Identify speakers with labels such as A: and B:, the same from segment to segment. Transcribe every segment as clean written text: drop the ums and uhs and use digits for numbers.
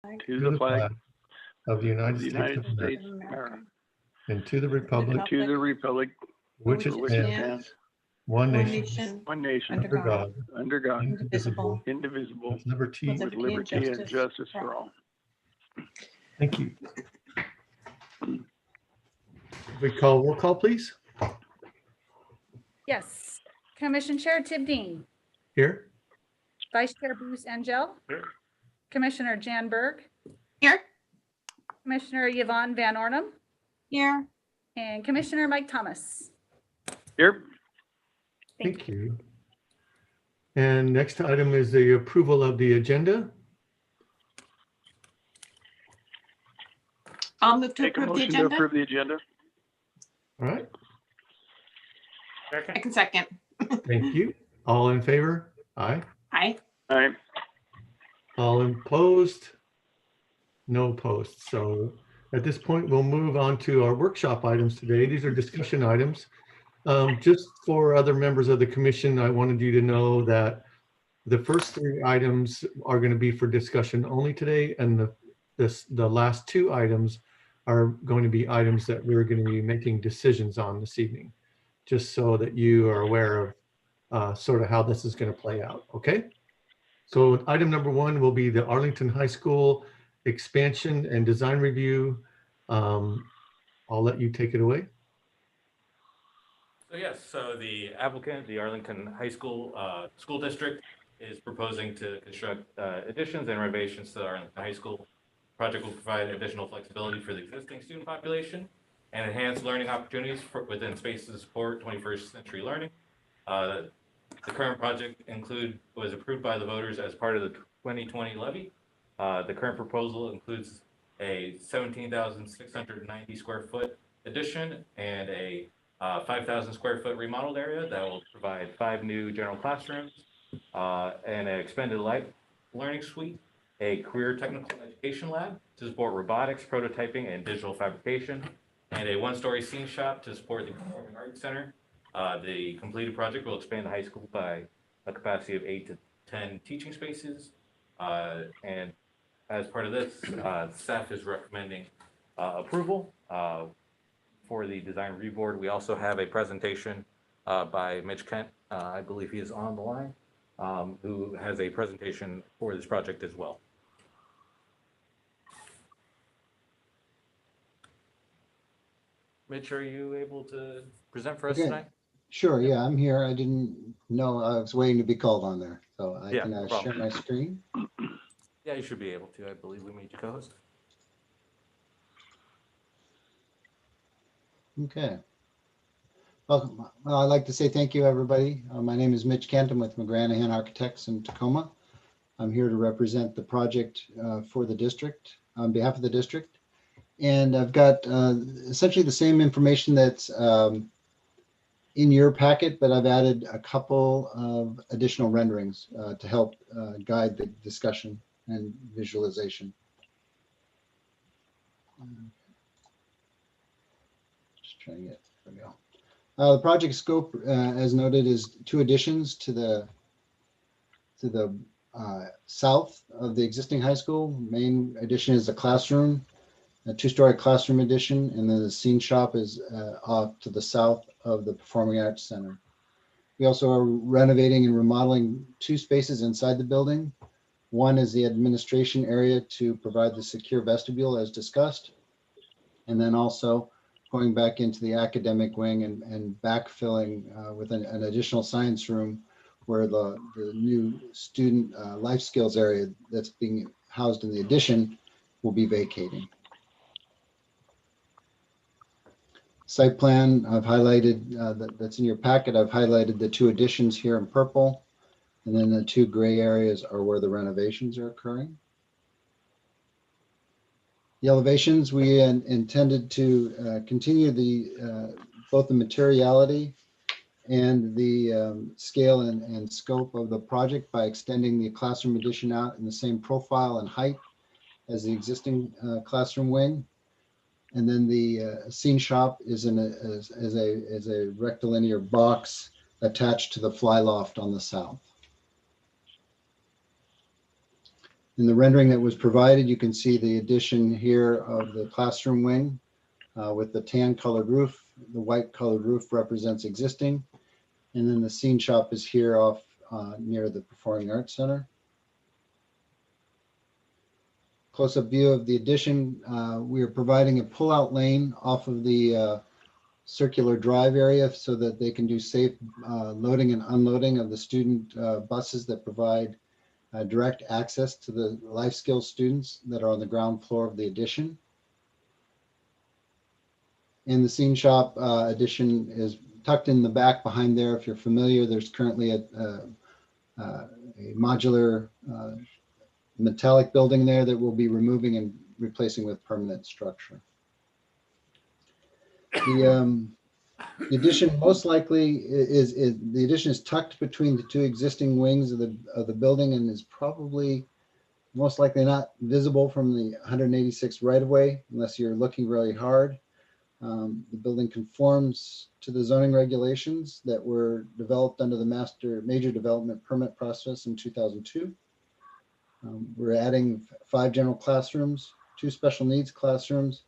A: to the flag
B: of the
A: of
B: United
A: the
B: States
A: United
B: of America,
A: States of America,
B: and to the republic
A: and to the republic
B: which
A: for
B: it
A: which it
B: stands,
A: stands,
B: one
C: one
B: nation,
C: nation,
A: one nation,
C: under God,
A: under God,
B: indivisible,
A: indivisible,
B: with liberty
A: with liberty and justice for all.
B: Thank you. We call roll call, please.
D: Yes. Commission Chair Tim Dean,
B: Here.
D: Vice Chair Bruce Angel.
A: Here.
D: Commissioner Jan Berg,
C: here,
D: Commissioner Yvonne Van Ornum,
C: here,
D: and Commissioner Mike Thomas.
A: Here,
B: Thank you. And next item is the approval of the agenda.
C: I'll move to
A: make a
C: approve the
A: motion to
C: agenda.
A: approve the agenda.
B: All right.
C: I can second.
B: Thank you. All in favor? Aye.
C: Aye.
A: Aye.
B: All opposed? No opposed. So at this point, we'll move on to our workshop items today. These are discussion items. Just for other members of the commission, I wanted you to know that the first three items are going to be for discussion only today, and the last two items are going to be items that we're going to be making decisions on this evening, just so that you are aware of sort of how this is going to play out. Okay. So item number one will be the Arlington High School expansion and design review. I'll let you take it away.
E: So yes, so the applicant, the Arlington High School School District, is proposing to construct additions and renovations to the Arlington High School. Project will provide additional flexibility for the existing student population and enhance learning opportunities within spaces to support 21st century learning. The current project was approved by the voters as part of the 2020 levy. The current proposal includes a 17,690 square foot addition and a 5,000 square foot remodeled area that will provide 5 new general classrooms and an expanded learning suite, a career technical education lab to support robotics, prototyping, and digital fabrication, and a 1-story scene shop to support the Performing Arts Center. The completed project will expand the high school by a capacity of 8 to 10 teaching spaces. And as part of this, staff is recommending approval for the design review board. We also have a presentation by Mitch Kent, I believe he is on the line, who has a presentation for this project as well. Mitch, are you able to present for us tonight?
F: Sure, yeah, I'm here. I didn't know, I was waiting to be called on there. So I
E: Yeah,
F: can
E: no
F: share
E: problem.
F: my screen.
E: Yeah, you should be able to. I believe we made you co-host.
F: Okay. Well, I'd like to say thank you, everybody. My name is Mitch Kent. I'm with McGranahan Architects in Tacoma. I'm here to represent the project for the district, on behalf of the district. And I've got essentially the same information that's in your packet, but I've added a couple of additional renderings to help guide the discussion and visualization. Just trying to get, there we go. The project scope, as noted, is 2 additions to the south of the existing high school. Main addition is a classroom, a 2-story classroom addition, and then the scene shop is off to the south of the Performing Arts Center. We also are renovating and remodeling 2 spaces inside the building. One is the administration area to provide the secure vestibule as discussed, and then also going back into the academic wing and backfilling with an additional science room where the new student life skills area that's being housed in the addition will be vacating. Site plan I've highlighted, that's in your packet. I've highlighted the 2 additions here in purple, and then the 2 gray areas are where the renovations are occurring. The elevations, we intended to continue both the materiality and the scale and scope of the project by extending the classroom addition out in the same profile and height as the existing classroom wing. And then the scene shop is as a rectilinear box attached to the fly loft on the south. In the rendering that was provided, you can see the addition here of the classroom wing with the tan colored roof. The white colored roof represents existing. And then the scene shop is here off near the Performing Arts Center. Close-up view of the addition. We are providing a pull-out lane off of the circular drive area so that they can do safe loading and unloading of the student buses that provide direct access to the life skills students that are on the ground floor of the addition. And the scene shop addition is tucked in the back behind there. If you're familiar, there's currently a modular metallic building there that we'll be removing and replacing with permanent structure. The addition most likely is the addition is tucked between the two existing wings of the building and is probably most likely not visible from the 186 right of way unless you're looking really hard. The building conforms to the zoning regulations that were developed under the major development permit process in 2002. We're adding 5 general classrooms, 2 special needs classrooms,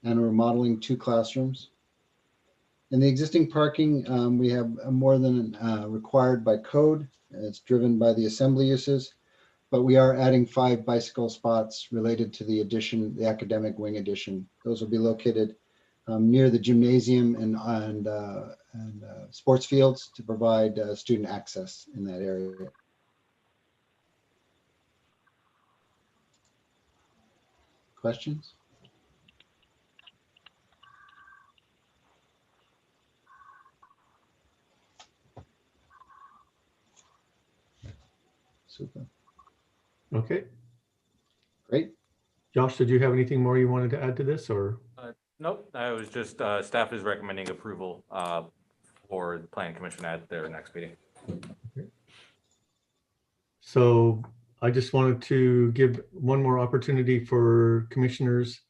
F: and we're remodeling 2 classrooms. In the existing parking, we have more than required by code. It's driven by the assembly uses, but we are adding 5 bicycle spots related to the addition, the academic wing addition. Those will be located near the gymnasium and sports fields to provide student access in that area. Questions? Super.
B: Okay.
F: Great.
B: Josh, did you have anything more you wanted to add to this, or?
E: Nope, I was just, staff is recommending approval for the Plan Commission at their next meeting.
B: So I just wanted to give one more opportunity for commissioners.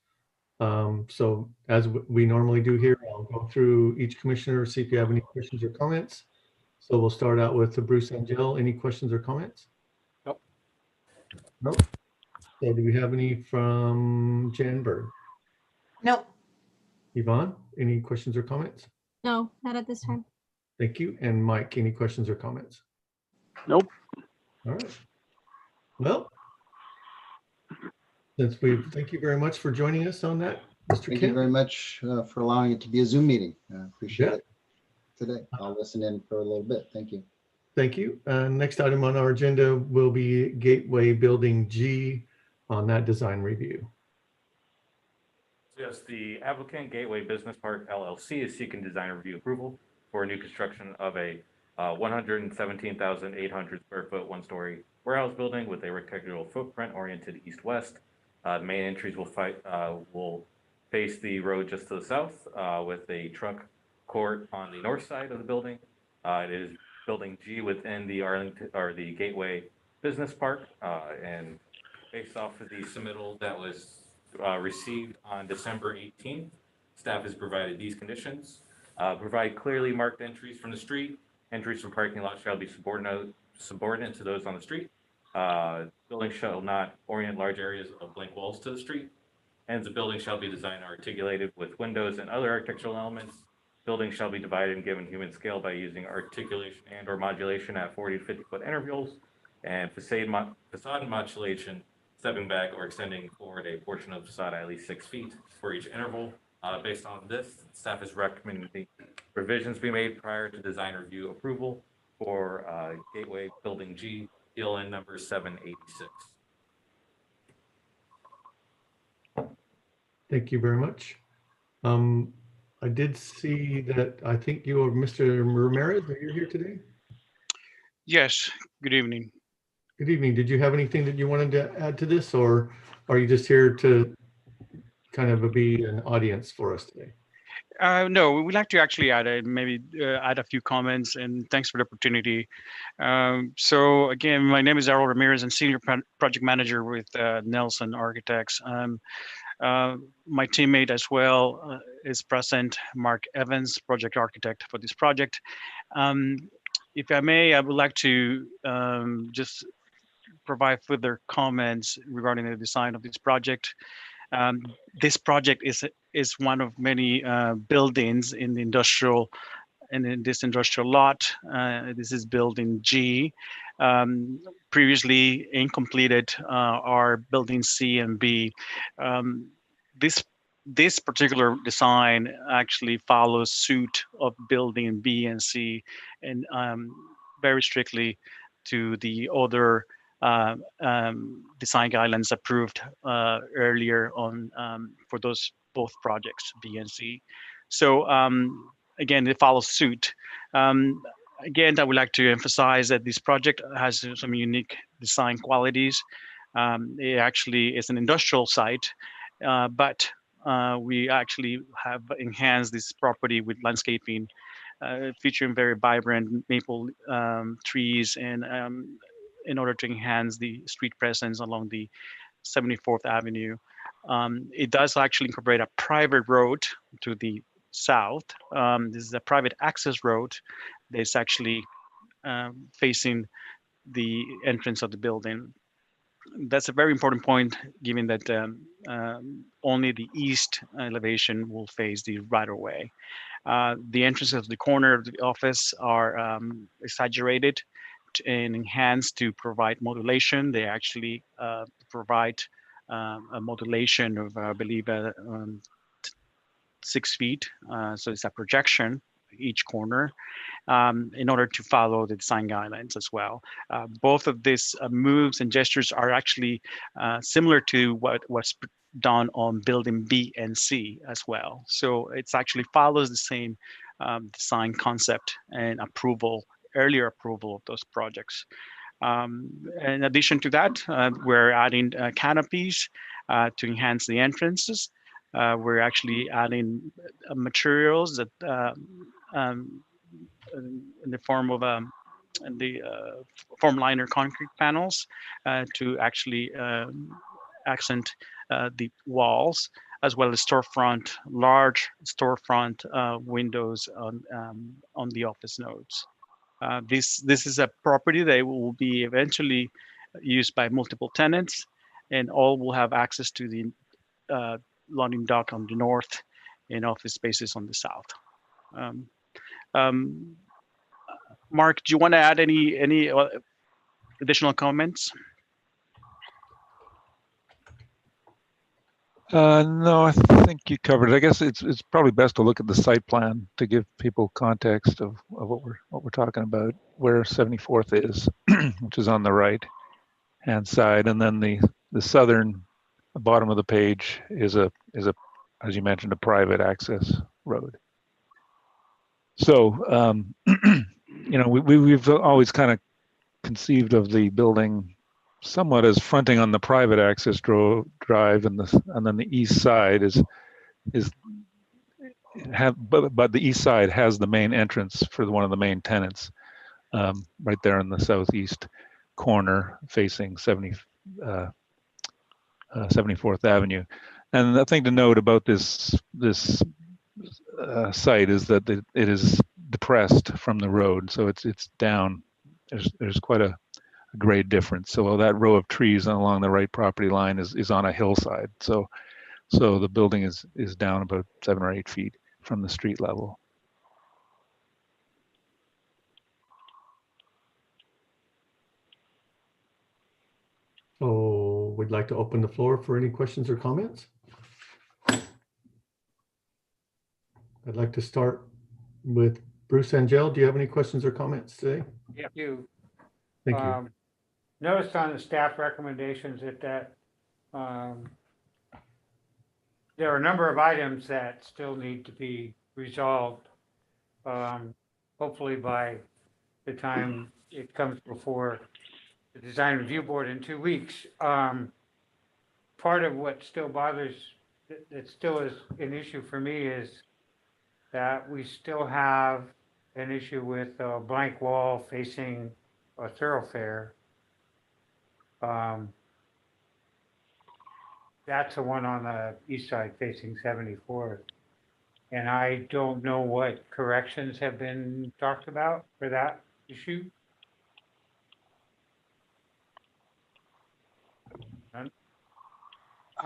B: So as we normally do here, I'll go through each commissioner, see if you have any questions or comments. So we'll start out with Bruce and Jill. Any questions or comments?
E: Nope.
B: Nope. So do we have any from Jan Berg?
C: Nope.
B: Yvonne, any questions or comments?
C: No, not at this time.
B: Thank you. And Mike, any questions or comments?
A: Nope.
B: All right. Well, thank you very much for joining us on that, Mr.
F: Thank
B: Kim.
F: you very much for allowing it to be a Zoom meeting. Appreciate
B: Yeah.
F: it today. I'll listen in for a little bit. Thank you.
B: Thank you. Next item on our agenda will be Gateway Building G on that design review.
E: Yes, the applicant Gateway Business Park LLC is seeking design review approval for a new construction of a 117,800 square foot, 1-story warehouse building with a rectangular footprint oriented east-west. The main entries will face the road just to the south with a truck court on the north side of the building. It is Building G within the Arlington or the Gateway Business Park, and based off of the submittal that was received on December 18th, staff has provided these conditions. Provide clearly marked entries from the street. Entries from parking lots shall be subordinate to those on the street. Building shall not orient large areas of blank walls to the street. Ends of building shall be designed and articulated with windows and other architectural elements. Buildings shall be divided and given human scale by using articulation and or modulation at 40 to 50 foot intervals, and facade modulation stepping back or extending forward a portion of the facade at least 6 feet for each interval. Based on this, staff is recommending the revisions be made prior to design review approval for Gateway Building G, PLN number 786.
B: Thank you very much. I did see that I think you are Mr. Ramirez. Are you here today?
G: Yes, good evening.
B: Good evening. Did you have anything that you wanted to add to this, or are you just here to kind of be an audience for us today?
G: No, we would like to actually add a few comments, and thanks for the opportunity. So again, my name is Errol Ramirez. I'm Senior Project Manager with Nelson Architects. My teammate as well is present, Mark Evans, Project Architect for this project. If I may, I would like to just provide further comments regarding the design of this project. This project is one of many buildings in the industrial and in this industrial lot. This is building G. Previously incompleted are building C and B. This particular design actually follows suit of building B and C, and very strictly to the other design guidelines approved earlier on for those both projects, B and C. So again, it follows suit. Again, I would like to emphasize that this project has some unique design qualities. It actually is an industrial site, but we actually have enhanced this property with landscaping, featuring very vibrant maple trees, and in order to enhance the street presence along the 74th Avenue. It does actually incorporate a private road to the south. This is a private access road that's actually facing the entrance of the building. That's a very important point, given that only the east elevation will face the right-of-way. The entrances of the corner of the office are exaggerated and enhanced to provide modulation. They actually provide a modulation of, I believe, 6 feet. So it's a projection each corner in order to follow the design guidelines as well. Both of these moves and gestures are actually similar to what was done on building B and C as well. So it's actually follows the same design concept and earlier approval of those projects. In addition to that, we're adding canopies to enhance the entrances. We're actually adding materials that in the form of the form liner concrete panels to actually accent the walls, as well as large storefront windows on the office nodes. This is a property that will be eventually used by multiple tenants, and all will have access to the loading dock on the north and office spaces on the south. Mark, do you want to add any additional comments?
H: No, I think you covered it. I guess it's probably best to look at the site plan to give people context of what we're talking about, where 74th is, which is on the right hand side, and then the southern bottom of the page is a as you mentioned, a private access road. So we've always kind of conceived of the building somewhat as fronting on the private access drive, and then the east side but the east side has the main entrance for one of the main tenants, right there in the southeast corner facing 74th Avenue. And the thing to note about this site is that it is depressed from the road, so it's down. There's quite a grade difference. So that row of trees along the right property line is on a hillside. So the building is down about 7 or 8 feet from the street level.
B: So we'd like to open the floor for any questions or comments. I'd like to start with Bruce Angel. Do you have any questions or comments today?
I: Yeah, you.
B: Thank you.
I: Noticed on the staff recommendations that there are a number of items that still need to be resolved. Hopefully by the time it comes before the design review board in 2 weeks. Part of what still bothers, that still is an issue for me, is that we still have an issue with a blank wall facing a thoroughfare. That's the one on the east side facing 74th. And I don't know what corrections have been talked about for that issue.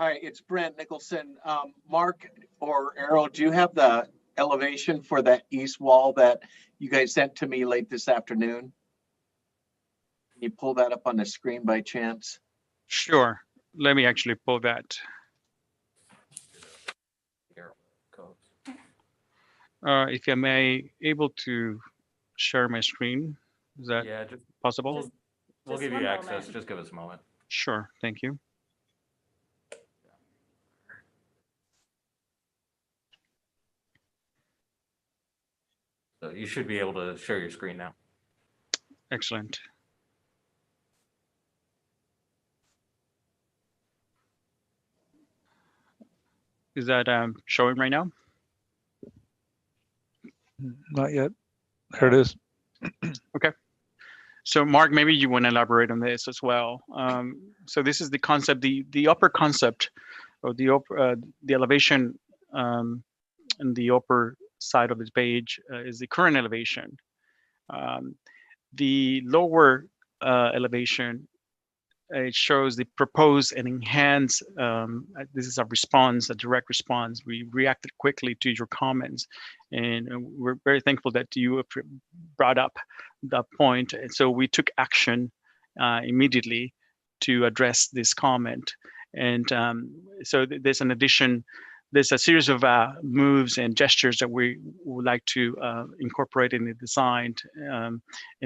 J: Hi, it's Brent Nicholson. Mark or Errol, do you have the elevation for that east wall that you guys sent to me late this afternoon? Can you pull that up on the screen by chance?
G: Sure. Let me actually pull that. If I may able to share my screen, is that
E: Yeah, just,
G: possible?
E: we'll
D: Just
E: give
D: one
E: you access.
D: moment.
E: Just give us a moment.
G: Sure, thank you.
E: So you should be able to share your screen now.
G: Excellent. Is that showing right now?
H: Not yet. There it is.
G: So Mark, maybe you want to elaborate on this as well. So this is the concept, the upper concept of the elevation in the upper side of this page is the current elevation. The lower elevation, it shows the proposed and enhanced, this is a response, a direct response. We reacted quickly to your comments, and we're very thankful that you brought up that point. And so we took action immediately to address this comment. And so there's an addition, there's a series of moves and gestures that we would like to incorporate in the design, and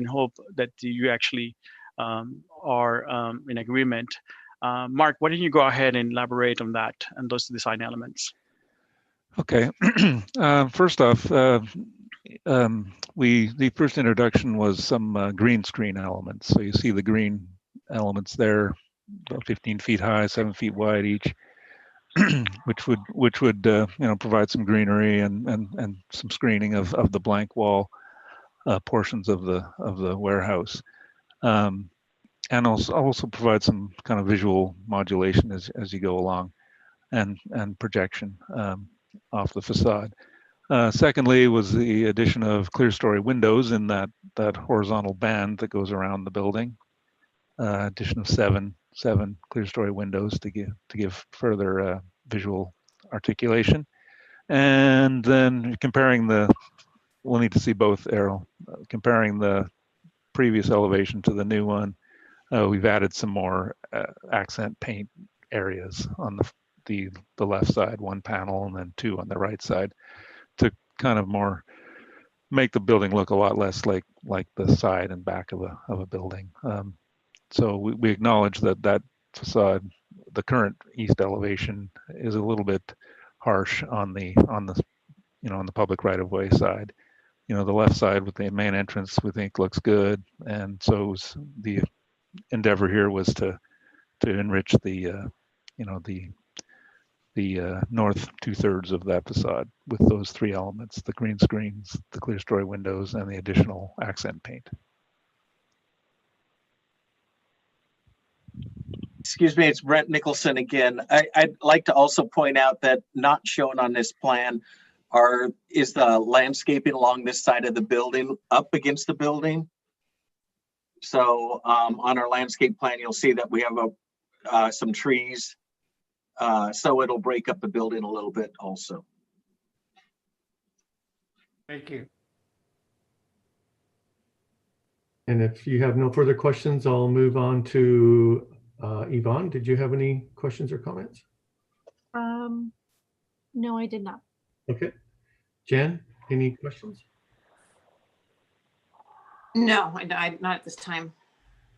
G: hope that you actually are in agreement. Mark, why don't you go ahead and elaborate on that and those design elements?
H: Okay. First off, the first introduction was some green screen elements. So you see the green elements there, about 15 feet high, 7 feet wide each, which would provide some greenery and some screening of the blank wall portions of the warehouse. And also provide some kind of visual modulation as you go along, and projection off the facade. Secondly was the addition of clear story windows in that horizontal band that goes around the building. Addition of seven clear story windows to give further visual articulation. And then we'll need to see both, Errol, comparing the previous elevation to the new one. We've added some more accent paint areas on the left side, one panel, and then two on the right side, to kind of more make the building look a lot less like the side and back of a building. So we acknowledge that facade, the current east elevation, is a little bit harsh on the public right of way side. The left side with the main entrance we think looks good, and so the endeavor here was to enrich the north 2/3 of that facade with those three elements: the green screens, the clear story windows, and the additional accent paint.
J: Excuse me, it's Brent Nicholson again. I'd like to also point out that not shown on this plan is the landscaping along this side of the building up against the building. So on our landscape plan, you'll see that we have some trees. So it'll break up the building a little bit also.
I: Thank you.
B: And if you have no further questions, I'll move on to Yvonne. Did you have any questions or comments?
C: No, I did not.
B: Okay. Jan, any questions?
K: No, I not at this time.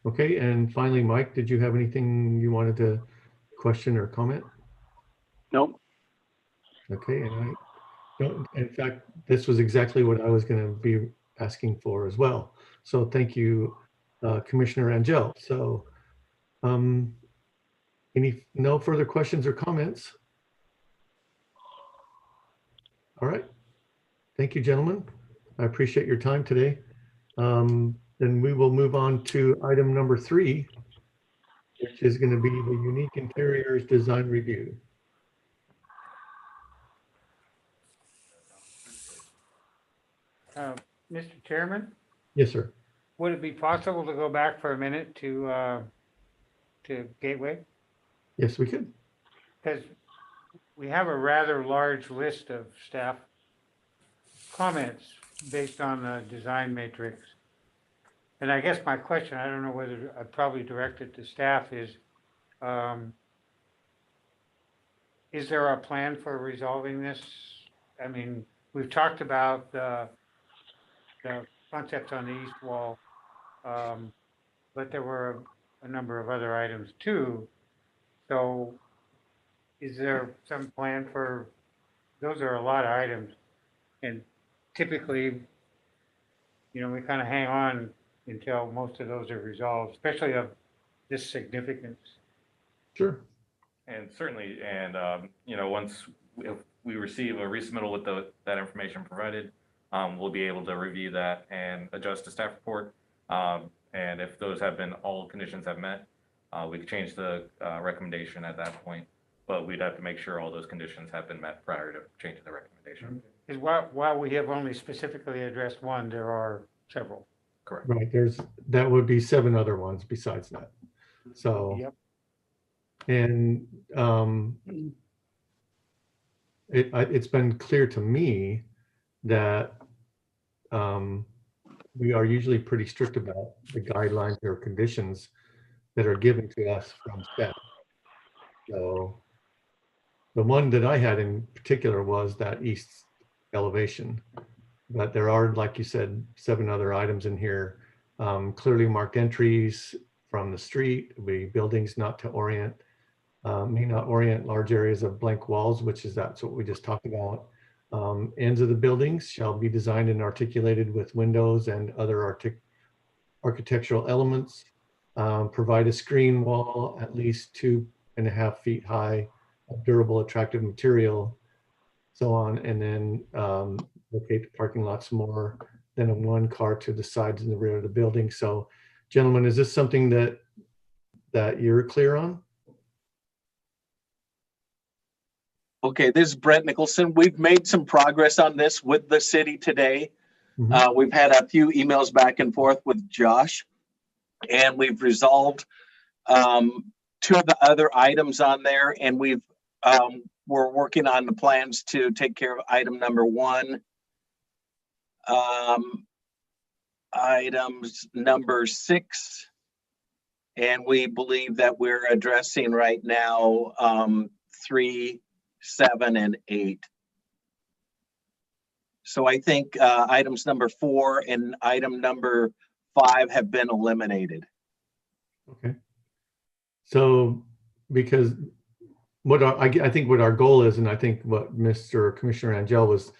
B: Okay. And finally, Mike, did you have anything you wanted to question or comment?
A: Nope.
B: Okay. And I don't, in fact, this was exactly what I was going to be asking for as well. So thank you, Commissioner Angel. So no further questions or comments? All right. Thank you, gentlemen. I appreciate your time today. Then we will move on to item number 3, which is going to be the unique interiors design review.
I: Mr. Chairman,
B: Yes, sir.
I: would it be possible to go back for a minute to Gateway?
B: Yes, we could.
I: because we have a rather large list of staff comments based on the design matrix. And I guess my question, I don't know whether I'd probably direct it to staff, is there a plan for resolving this? I mean, we've talked about the concepts on the east wall, but there were a number of other items too. So is there some plan for, those are a lot of items. And typically, you know, we kind of hang on until most of those are resolved, especially of this significance.
B: Sure.
E: And certainly, and, you know, once if we receive a resubmittal with that information provided, we'll be able to review that and adjust the staff report. And if those have been, all conditions have met, we could change the recommendation at that point. But we'd have to make sure all those conditions have been met prior to changing the recommendation.
I: Because while we have only specifically addressed one, there are several.
E: Correct.
B: Right. That would be 7 other ones besides that. So,
I: Yep.
B: and it's been clear to me that we are usually pretty strict about the guidelines or conditions that are given to us from staff. So the one that I had in particular was that east elevation, but there are, like you said, 7 other items in here. Clearly marked entries from the street, buildings not to orient, may not orient large areas of blank walls, that's what we just talked about. Ends of the buildings shall be designed and articulated with windows and other architectural elements. Provide a screen wall at least 2.5 feet high of durable, attractive material, so on. And then locate the parking lots more than a 1 car to the sides and the rear of the building. So, gentlemen, is this something that you're clear on?
J: Okay, this is Brent Nicholson. We've made some progress on this with the city today.
B: Mhm.
J: We've had a few emails back and forth with Josh, and we've resolved 2 of the other items on there, and we're working on the plans to take care of item number 1. Items number 6, and we believe that we're addressing right now 3, 7, and 8. So I think items number 4 and item number 5 have been eliminated.
B: Okay. So, because I think what our goal is, and I think what Mr. Commissioner Angel was,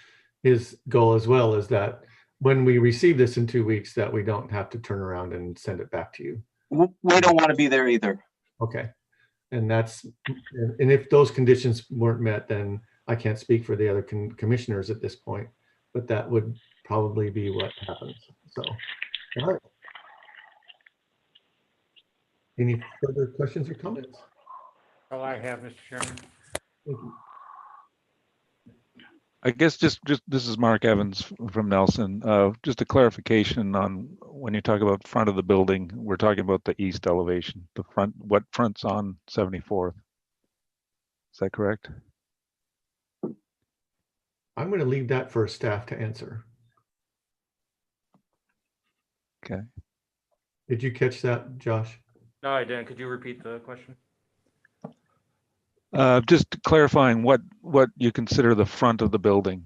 B: his goal as well, is that when we receive this in 2 weeks, that we don't have to turn around and send it back to you.
J: We don't want to be there either.
B: Okay. And if those conditions weren't met, then I can't speak for the other commissioners at this point, but that would probably be what happens. So, all right. Any further questions or comments?
I: All I have, Mr. Chairman.
B: Thank you.
H: I guess just this is Mark Evans from Nelson. Just a clarification on when you talk about front of the building, we're talking about the east elevation, the front, what front's on 74th. Is that correct?
B: I'm going to leave that for staff to answer.
H: Okay.
B: Did you catch that, Josh?
E: No, I didn't. Could you repeat the question?
H: Just clarifying what you consider the front of the building.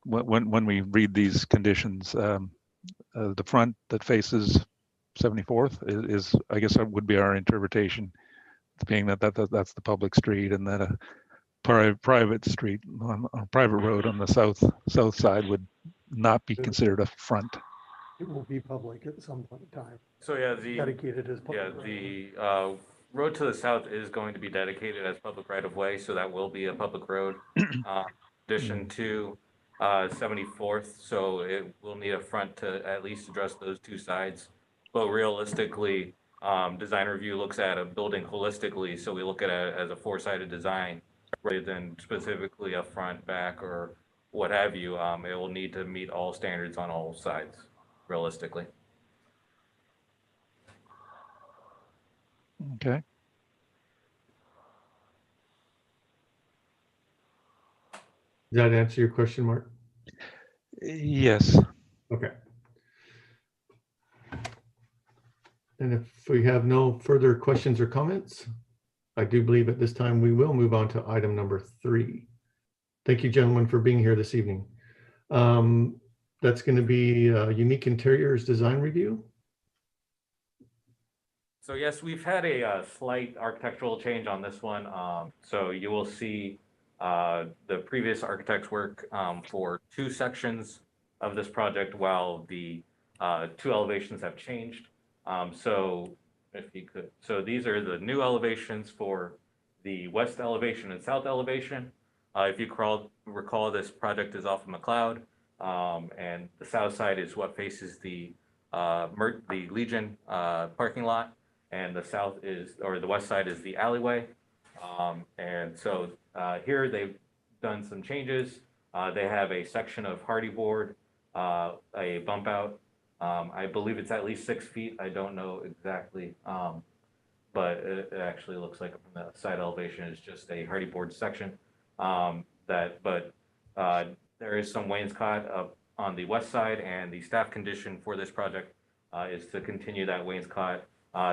H: When we read these conditions, the front that faces 74th is I guess that would be our interpretation, being that's the public street, and that a private street on a private road on the south side would not be considered a front.
L: It will be public at some point in time.
E: So yeah,
L: Dedicated as public.
E: the road to the south is going to be dedicated as public right of way, so that will be a public road. Addition to 74th, so it will need a front to at least address those 2 sides. But realistically, design review looks at a building holistically, so we look at it as a 4-sided design rather than specifically a front, back, or what have you. It will need to meet all standards on all sides, realistically.
H: Okay.
B: Does that answer your question, Mark?
H: Yes.
B: Okay. And if we have no further questions or comments, I do believe at this time we will move on to item number 3. Thank you, gentlemen, for being here this evening. That's going to be Unique Interiors Design Review.
E: So yes, we've had a slight architectural change on this one. So you will see the previous architect's work for 2 sections of this project, while the 2 elevations have changed. So if you could, so these are the new elevations for the west elevation and south elevation. If you recall, this project is off of McLeod, and the south side is what faces the Legion parking lot, and the the west side is the alleyway. And so here they've done some changes. They have a section of hardy board, a bump out. I believe it's at least 6 feet. I don't know exactly, but it actually looks like from the side elevation is just a hardy board section. There is some wainscot up on the west side, and the staff condition for this project is to continue that wainscot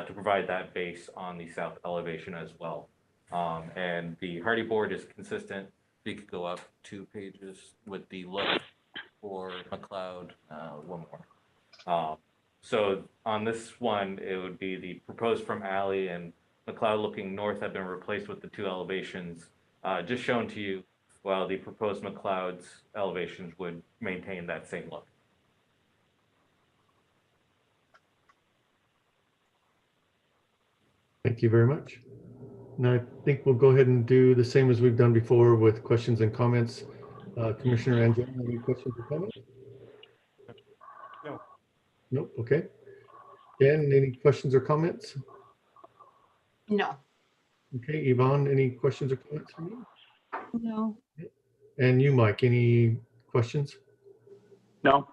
E: to provide that base on the south elevation as well. And the hardy board is consistent. We could go up 2 pages with the look for McLeod, one more. So on this one, it would be the proposed from alley and McLeod looking north have been replaced with the 2 elevations just shown to you, while the proposed McLeod's elevations would maintain that same look.
B: Thank you very much. Now I think we'll go ahead and do the same as we've done before with questions and comments. Commissioner Angel, any questions or comments?
I: No.
B: Nope. Okay. Dan, any questions or comments?
K: No.
B: Okay. Yvonne, any questions or comments from you?
C: No.
B: And you, Mike, any questions?
A: No.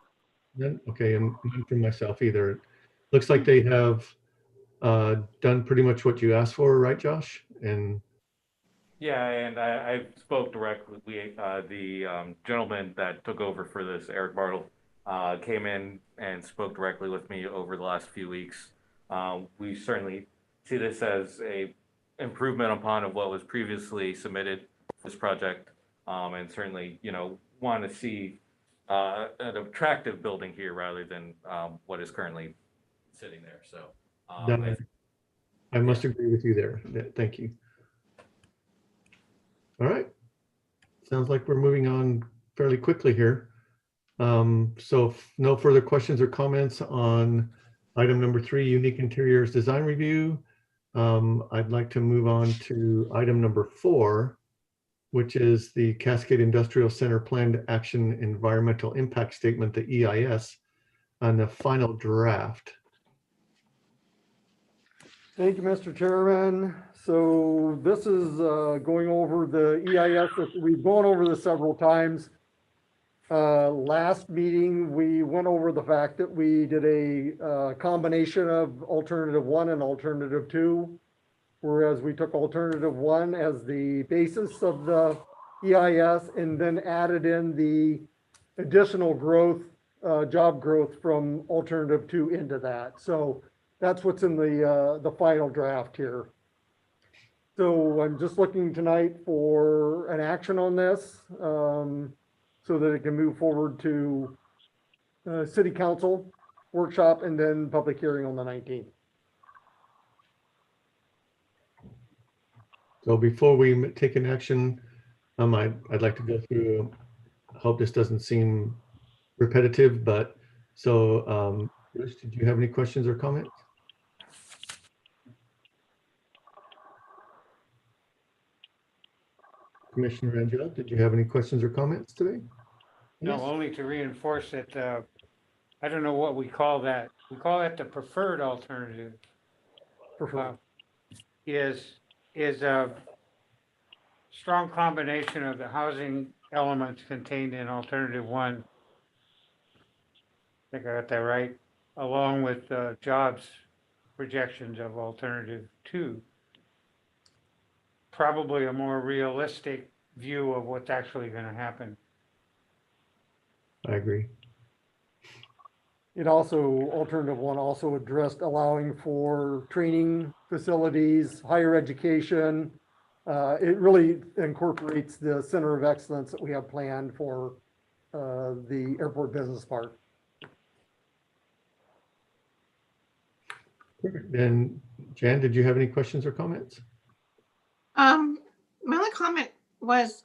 B: None? Okay, and none from myself either. Looks like they have done pretty much what you asked for, right, Josh? And
E: Yeah, and I spoke directly. The gentleman that took over for this, Eric Bartle, came in and spoke directly with me over the last few weeks. We certainly see this as a improvement upon of what was previously submitted for this project, and certainly, want to see an attractive building here rather than what is currently sitting there. So
B: I must agree with you there. Thank you. All right. Sounds like we're moving on fairly quickly here. So if no further questions or comments on item number 3, Unique Interiors Design Review, I'd like to move on to item number 4, which is the Cascade Industrial Center Planned Action Environmental Impact Statement, the EIS, on the final draft.
L: Thank you, Mr. Chairman. So this is going over the EIS that we've gone over this several times. Last meeting, we went over the fact that we did a combination of alternative 1 and alternative 2, whereas we took alternative 1 as the basis of the EIS and then added in the additional growth, job growth from alternative 2 into that. So that's what's in the final draft here. So I'm just looking tonight for an action on this so that it can move forward to City Council workshop and then public hearing on the 19th.
B: So before we take an action, I'd like to go through, I hope this doesn't seem repetitive, but so Bruce, did you have any questions or comments? Commissioner Angel, did you have any questions or comments today?
I: No,
B: Yes.
I: only to reinforce that, I don't know what we call that. We call that the preferred alternative. Is a strong combination of the housing elements contained in alternative 1. I think I got that right, along with jobs projections of alternative 2. Probably a more realistic view of what's actually going to happen.
B: I agree.
L: It also, alternative one also addressed allowing for training facilities, higher education. It really incorporates the center of excellence that we have planned for the airport business park.
B: Perfect. Then, Jan, did you have any questions or comments?
K: My only comment was,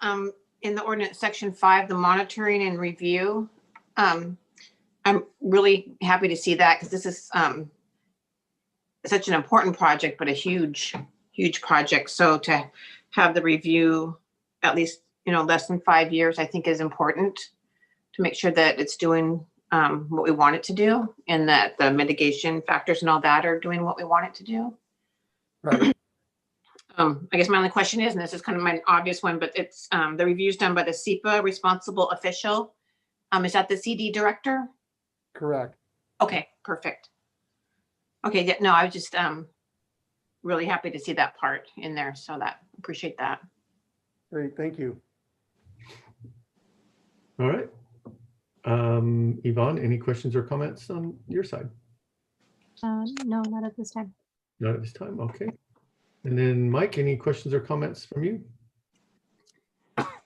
K: in the ordinance section 5, the monitoring and review. I'm really happy to see that, because this is such an important project, but a huge project. So to have the review at least, less than 5 years, I think is important to make sure that it's doing what we want it to do, and that the mitigation factors and all that are doing what we want it to do.
L: Right.
K: I guess my only question is, and this is kind of my obvious one, but it's the review's done by the SEPA responsible official. Is that the CD director?
L: Correct.
K: Okay, perfect. Okay, yeah, no, I was just really happy to see that part in there, so appreciate that.
L: Great, thank you.
B: All right. Yvonne, any questions or comments on your side?
C: No, not at this time.
B: Not at this time. Okay. And then Mike, any questions or comments from you?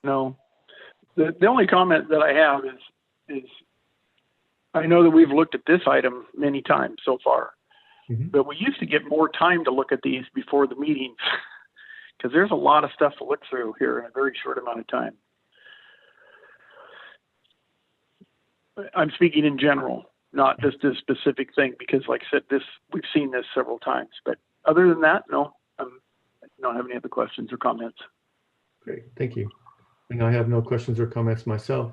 A: No. The only comment that I have is I know that we've looked at this item many times so far, but we used to get more time to look at these before the meetings, because there's a lot of stuff to look through here in a very short amount of time. I'm speaking in general, not just this specific thing, because like I said, we've seen this several times. But other than that, no, I don't have any other questions or comments.
B: Great, thank you. And I have no questions or comments myself.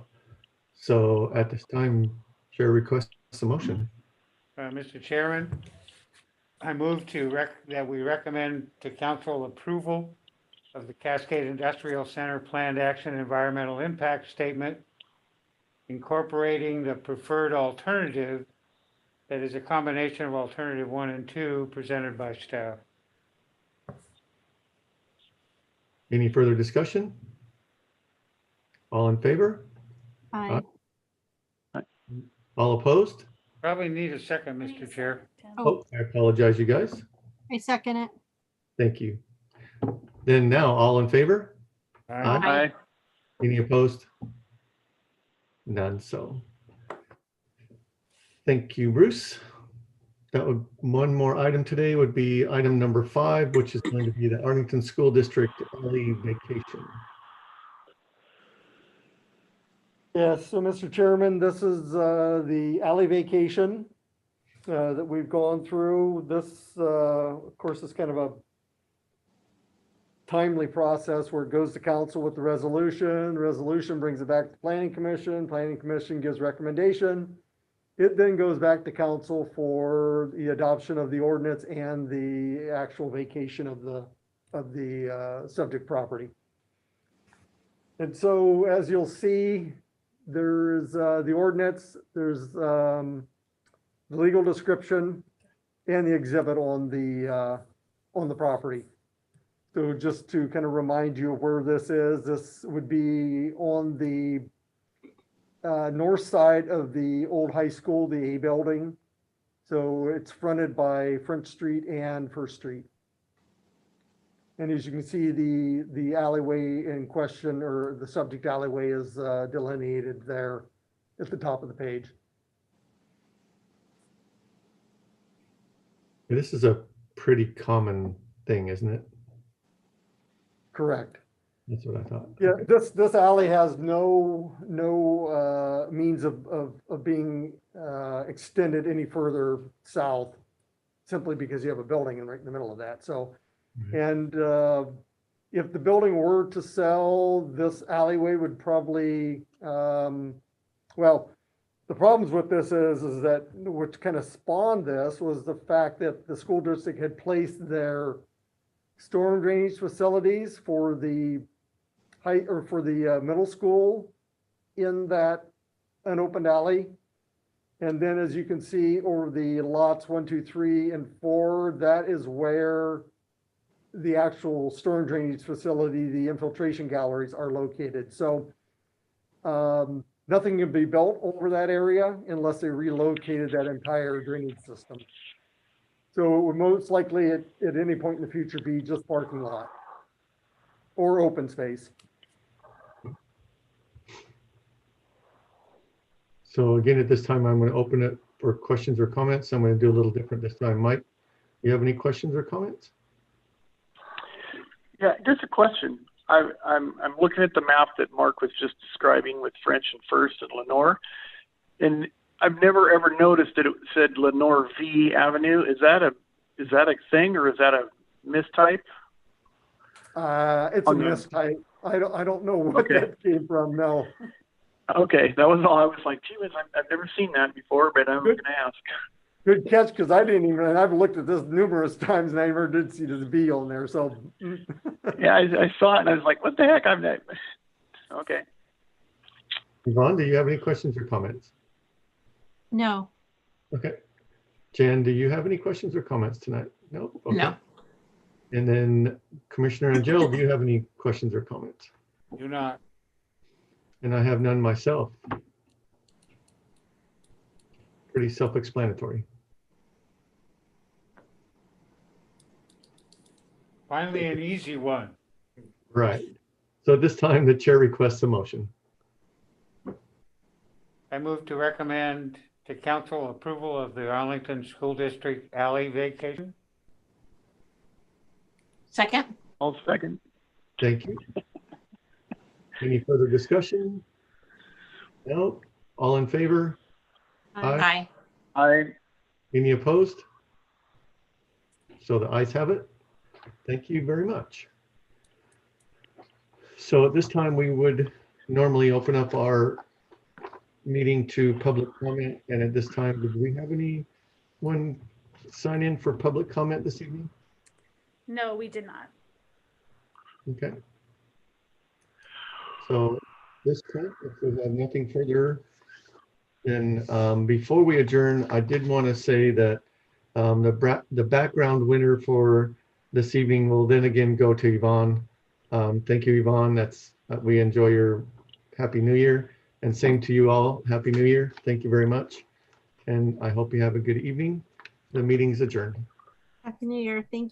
B: So at this time, Chair requests a motion.
I: Mr. Chairman, I move that we recommend to council approval of the Cascade Industrial Center Planned Action Environmental Impact Statement, incorporating the preferred alternative that is a combination of alternative 1 and 2 presented by staff.
B: Any further discussion? All in favor?
C: Aye.
B: All opposed?
I: Probably need a second, Mr. Chair.
B: Oh, I apologize, you guys.
C: I second it.
B: Thank you. Then now, all in favor?
A: Aye.
B: Any opposed? None. So thank you, Bruce. That would, one more item today would be item number 5, which is going to be the Arlington School District alley vacation.
L: Yes, so Mr. Chairman, this is the alley vacation that we've gone through. This, of course, is kind of a timely process where it goes to council with the resolution brings it back to planning commission gives recommendation. It then goes back to council for the adoption of the ordinance and the actual vacation of the subject property. And so, as you'll see, there's the ordinance, there's the legal description, and the exhibit on the property. So just to kind of remind you of where this would be on the north side of the old high school, the A building. So it's fronted by French Street and First Street. And as you can see, the alleyway in question, or the subject alleyway, is delineated there at the top of the page.
B: This is a pretty common thing, isn't it?
L: Correct.
B: That's what I thought.
L: Yeah, this alley has no means of being extended any further south, simply because you have a building right in the middle of that. So, and if the building were to sell, this alleyway would probably, well, the problems with this is that which kind of spawned this was the fact that the school district had placed their storm drainage facilities for the middle school in that unopened alley. And then, as you can see over the lots 1, 2, 3, and 4, that is where the actual storm drainage facility, the infiltration galleries are located. So nothing can be built over that area unless they relocated that entire drainage system. So it would most likely at any point in the future be just parking lot or open space.
B: So again, at this time, I'm going to open it for questions or comments. I'm going to do a little different this time. Mike, you have any questions or comments?
A: Yeah, just a question. I'm looking at the map that Mark was just describing with French and First and Lenore, and I've never ever noticed that it said Lenore V Avenue. Is that a thing, or is that a mistype?
L: It's a mistype. I don't know what that came from. No.
A: Okay, that was all. I was like, gee whiz, I've never seen that before, but I'm going to ask.
L: Good catch, because I didn't even, and I've looked at this numerous times and I never did see the V on there, so.
A: Yeah, I saw it and I was like, what the heck? I'm not. Okay.
B: Yvonne, do you have any questions or comments?
C: No.
B: Okay. Jan, do you have any questions or comments tonight? No? Okay.
K: No.
B: And then Commissioner Angel, do you have any questions or comments?
I: Do not.
B: And I have none myself. Pretty self-explanatory.
I: Finally, an easy one.
B: Right. So at this time, the chair requests a motion.
I: I move to recommend to council approval of the Arlington School District alley vacation.
K: Second?
A: I'll second.
B: Thank you. Any further discussion? No? All in favor?
K: Aye.
A: Aye.
B: Any opposed? So the ayes have it. Thank you very much. So at this time, we would normally open up our meeting to public comment. And at this time, did we have anyone sign in for public comment this evening?
D: No, we did not.
B: Okay. So this point, if we have nothing further, then before we adjourn, I did want to say that the background winner for this evening will then again go to Yvonne. Thank you, Yvonne. We enjoy your Happy New Year, and same to you all. Happy New Year. Thank you very much. And I hope you have a good evening. The meeting's adjourned.
C: Happy New Year. Thank you.